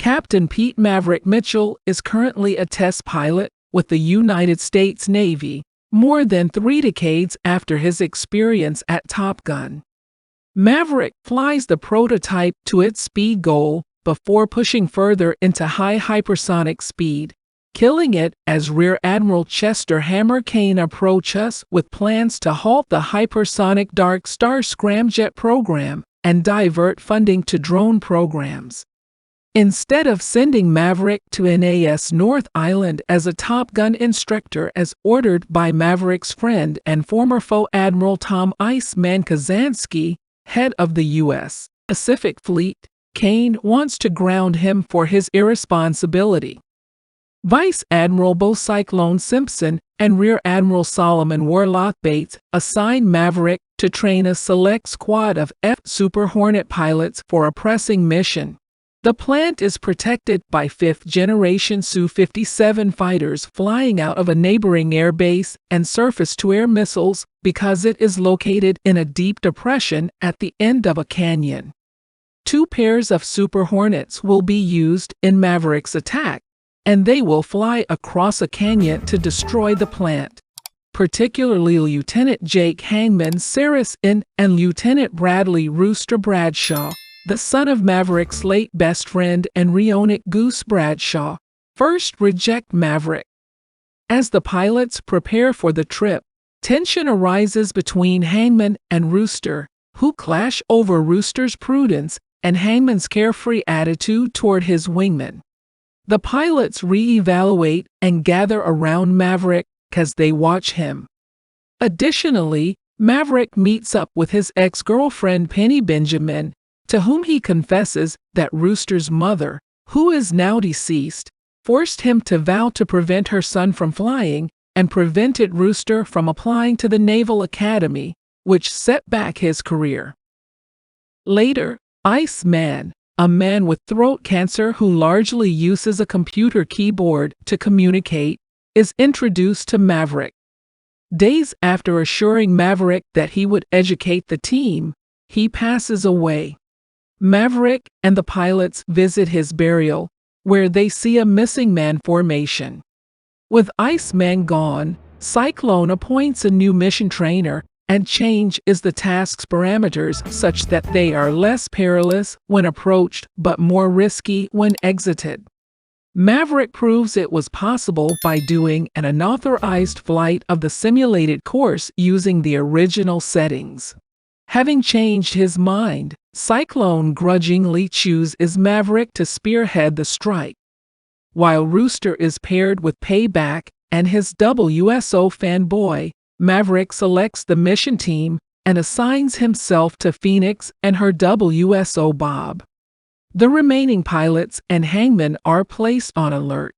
Captain Pete Maverick Mitchell is currently a test pilot with the United States Navy, more than 3 decades after his experience at Top Gun. Maverick flies the prototype to its speed goal before pushing further into high hypersonic speed, killing it as Rear Admiral Chester Hammer Kane approaches with plans to halt the hypersonic Dark Star scramjet program and divert funding to drone programs. Instead of sending Maverick to NAS North Island as a Top Gun instructor as ordered by Maverick's friend and former foe Admiral Tom "Iceman" Kazansky, head of the U.S. Pacific Fleet, Kane wants to ground him for his irresponsibility. Vice Admiral Bo Cyclone Simpson and Rear Admiral Solomon Warlock Bates assign Maverick to train a select squad of Super Hornet pilots for a pressing mission. The plant is protected by 5th-generation Su-57 fighters flying out of a neighboring air base and surface-to-air missiles because it is located in a deep depression at the end of a canyon. 2 pairs of Super Hornets will be used in Maverick's attack, and they will fly across a canyon to destroy the plant. Particularly Lieutenant Jake Hangman Saracen and Lieutenant Bradley Rooster Bradshaw, the son of Maverick's late best friend and Rheonic Goose Bradshaw, first reject Maverick. As the pilots prepare for the trip, tension arises between Hangman and Rooster, who clash over Rooster's prudence and Hangman's carefree attitude toward his wingman. The pilots re-evaluate and gather around Maverick as they watch him. Additionally, Maverick meets up with his ex-girlfriend Penny Benjamin, to whom he confesses that Rooster's mother, who is now deceased, forced him to vow to prevent her son from flying and prevented Rooster from applying to the Naval Academy, which set back his career. Later, Iceman, a man with throat cancer who largely uses a computer keyboard to communicate, is introduced to Maverick. Days after assuring Maverick that he would educate the team, he passes away. Maverick and the pilots visit his burial, where they see a missing man formation. With Iceman gone, Cyclone appoints a new mission trainer and changes the task's parameters such that they are less perilous when approached but more risky when exited. Maverick proves it was possible by doing an unauthorized flight of the simulated course using the original settings. Having changed his mind, Cyclone grudgingly chooses Maverick to spearhead the strike. While Rooster is paired with Payback and his WSO fanboy, Maverick selects the mission team and assigns himself to Phoenix and her WSO Bob. The remaining pilots and Hangman are placed on alert.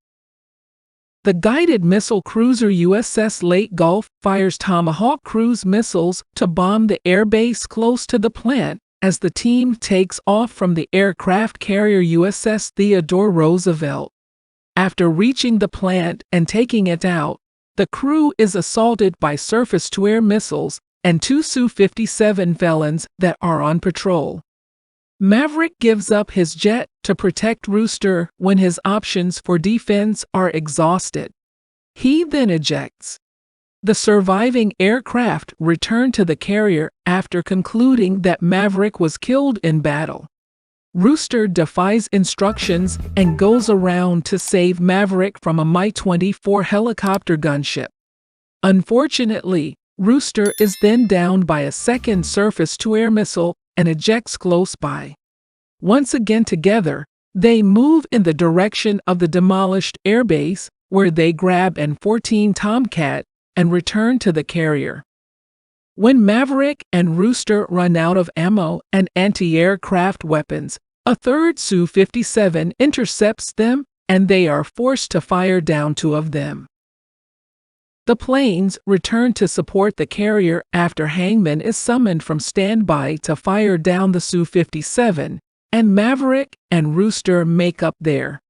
The guided missile cruiser USS Lake Gulf fires Tomahawk cruise missiles to bomb the airbase close to the plant as the team takes off from the aircraft carrier USS Theodore Roosevelt. After reaching the plant and taking it out, the crew is assaulted by surface-to-air missiles and 2 Su-57 felons that are on patrol. Maverick gives up his jet to protect Rooster when his options for defense are exhausted. He then ejects. The surviving aircraft return to the carrier after concluding that Maverick was killed in battle. Rooster defies instructions and goes around to save Maverick from a Mi-24 helicopter gunship. Unfortunately, Rooster is then downed by a second surface-to-air missile and ejects close by. Once again together, they move in the direction of the demolished airbase, where they grab an F-14 Tomcat and return to the carrier. When Maverick and Rooster run out of ammo and anti-aircraft weapons, a third Su-57 intercepts them, and they are forced to fire down 2 of them. The planes return to support the carrier after Hangman is summoned from standby to fire down the Su-57, and Maverick and Rooster make up there.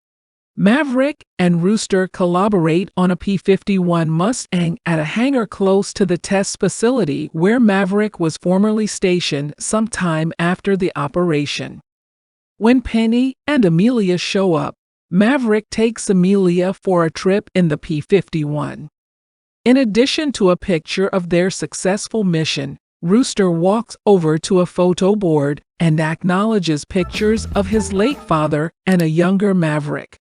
Maverick and Rooster collaborate on a P-51 Mustang at a hangar close to the test facility where Maverick was formerly stationed sometime after the operation. When Penny and Amelia show up, Maverick takes Amelia for a trip in the P-51. In addition to a picture of their successful mission, Rooster walks over to a photo board and acknowledges pictures of his late father and a younger Maverick.